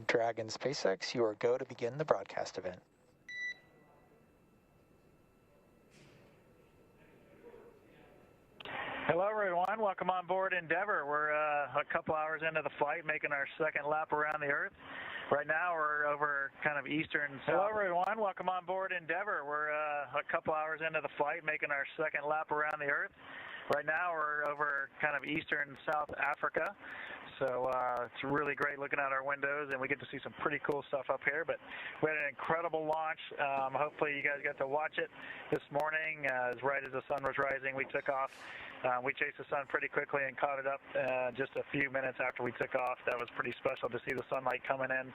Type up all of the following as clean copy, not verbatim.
Dragon SpaceX, you are go to begin the broadcast event. Hello everyone, welcome on board Endeavour. We're a couple hours into the flight, making our second lap around the Earth. Right now we're over kind of eastern. Hello everyone, welcome on board Endeavour. We're a couple hours into the flight, making our second lap around the Earth. Right now we're over kind of eastern South Africa. So it's really great looking out our windows, and we get to see some pretty cool stuff up here. But we had an incredible launch. Hopefully you guys got to watch it this morning. Right as the sun was rising, we took off. We chased the sun pretty quickly and caught it up just a few minutes after we took off. That was pretty special to see the sunlight coming in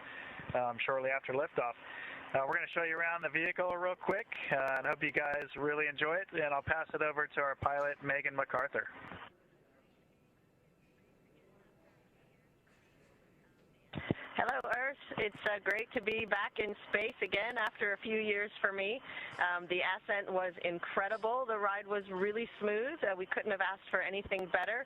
shortly after liftoff. We're going to show you around the vehicle real quick, and hope you guys really enjoy it. And I'll pass it over to our pilot, Megan MacArthur. Hello, Earth. It's great to be back in space again after a few years for me. The ascent was incredible. The ride was really smooth. We couldn't have asked for anything better.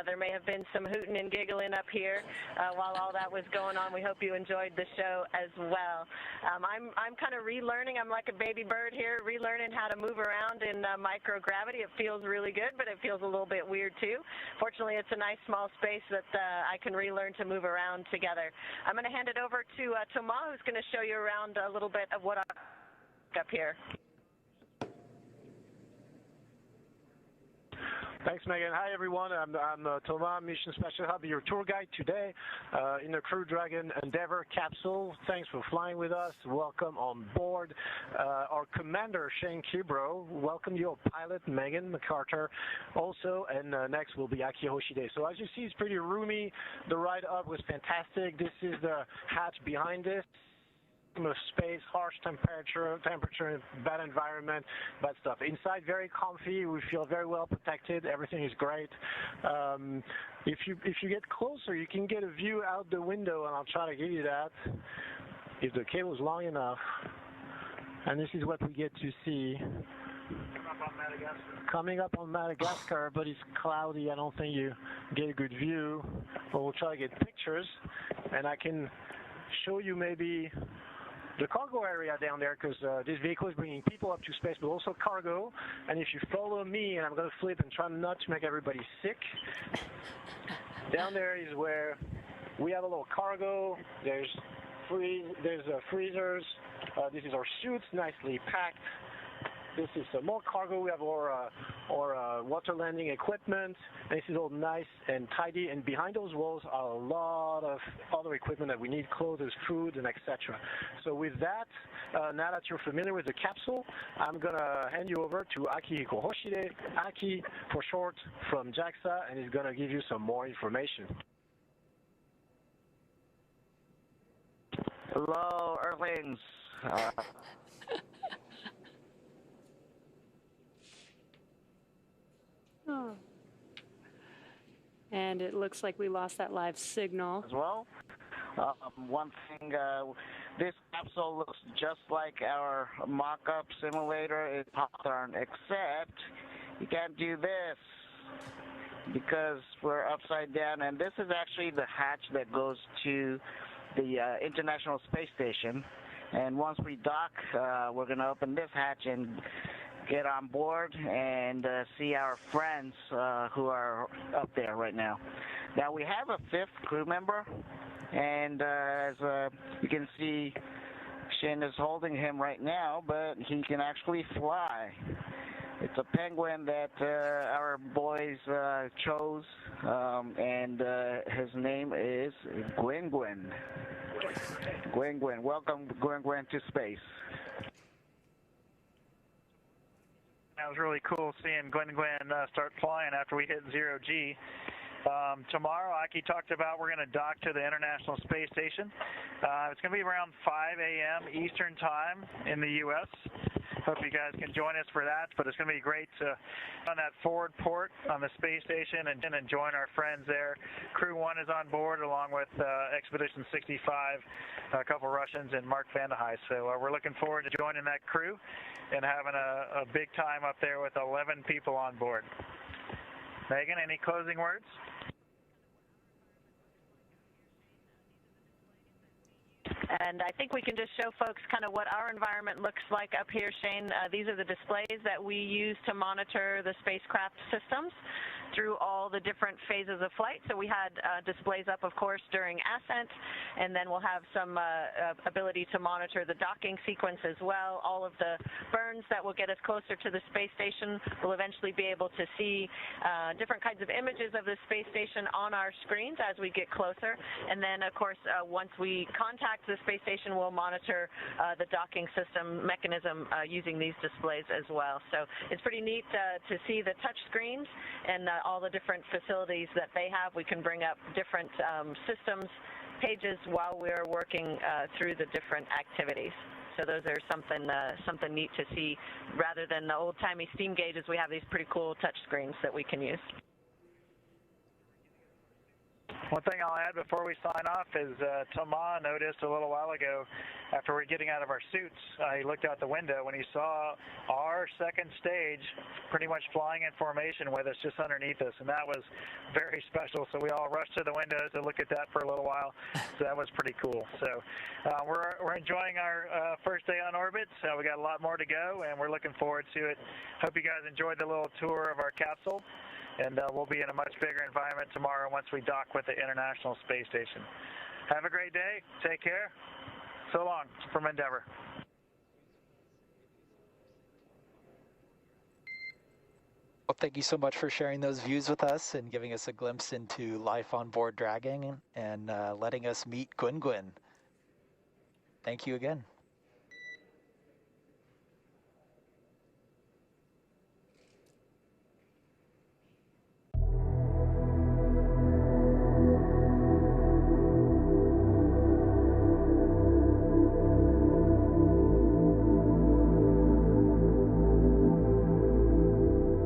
There may have been some hooting and giggling up here while all that was going on. We hope you enjoyed the show as well. I'm kind of relearning. I'm like a baby bird here, relearning how to move around in microgravity. It feels really good, but it feels a little bit weird too. Fortunately, it's a nice small space that I can relearn to move around together. I'm going to hand it over to Thomas, who's going to show you around a little bit of what I up here. Thanks, Megan. Hi, everyone. I'm Thomas, Mission Special Hub, your tour guide today in the Crew Dragon Endeavour capsule. Thanks for flying with us. Welcome on board. Our commander, Shane Kibro. Welcome your pilot, Megan MacArthur. Also, and next will be Aki Hoshide. So as you see, it's pretty roomy. The ride up was fantastic. This is the hatch behind this. Of space, harsh temperature, bad environment, bad stuff. Inside, very comfy. We feel very well protected. Everything is great. If you get closer, you can get a view out the window, and I'll try to give you that if the cable is long enough. And this is what we get to see. Coming up on Madagascar, but it's cloudy. I don't think you get a good view. But we'll try to get pictures, and I can show you maybe the cargo area down there, because this vehicle is bringing people up to space, but also cargo. And if you follow me, and I'm going to flip and try not to make everybody sick, down there is where we have a little cargo. There's freezers. This is our suits, nicely packed. This is more cargo. We have our water landing equipment. And this is all nice and tidy. And behind those walls are a lot of other equipment that we need, clothes, food, and etc. So with that, now that you're familiar with the capsule, I'm going to hand you over to Aki Hoshide, Aki for short, from JAXA, and he's going to give you some more information. Hello, Earthlings. Oh. And it looks like we lost that live signal. As well. One thing, this capsule looks just like our mock-up simulator in Python, except you can't do this because we're upside down. And this is actually the hatch that goes to the International Space Station. And once we dock, we're going to open this hatch and get on board and see our friends who are up there right now. Now we have a fifth crew member, and as you can see, Shin is holding him right now, but he can actually fly. It's a penguin that our boys chose, and his name is Gwyn. Welcome, Gwyn, to space. That was really cool seeing Gwyn start flying after we hit 0G. Tomorrow, Aki talked about we're going to dock to the International Space Station. It's going to be around 5 a.m. Eastern Time in the U.S. Hope you guys can join us for that, but it's going to be great to on that forward port on the space station and join our friends there. Crew 1 is on board along with Expedition 65, a couple Russians, and Mark Vandehei. So we're looking forward to joining that crew and having a big time up there with 11 people on board. Megan, any closing words? And I think we can just show folks kind of what our environment looks like up here, Shane. These are the displays that we use to monitor the spacecraft systems through all the different phases of flight. So we had displays up, of course, during ascent, and then we'll have some ability to monitor the docking sequence as well. All of the burns that will get us closer to the space station. We'll eventually be able to see different kinds of images of the space station on our screens as we get closer. And then, of course, once we contact the space station, we'll monitor the docking system mechanism using these displays as well. So it's pretty neat to see the touch screens and all the different facilities that they have. We can bring up different systems pages while we're working through the different activities. So those are something neat to see. Rather than the old-timey steam gauges, we have these pretty cool touch screens that we can use. One thing I'll add before we sign off is Thomas noticed a little while ago, after we're getting out of our suits, he looked out the window when he saw our second stage pretty much flying in formation with us just underneath us, and that was very special. So we all rushed to the windows to look at that for a little while. So that was pretty cool. So we're enjoying our first day on orbit. So we got a lot more to go, and we're looking forward to it. Hope you guys enjoyed the little tour of our capsule. And we'll be in a much bigger environment tomorrow once we dock with the International Space Station. Have a great day. Take care. So long from Endeavour. Well, thank you so much for sharing those views with us and giving us a glimpse into life on board Dragon and letting us meet Gwyn. Thank you again.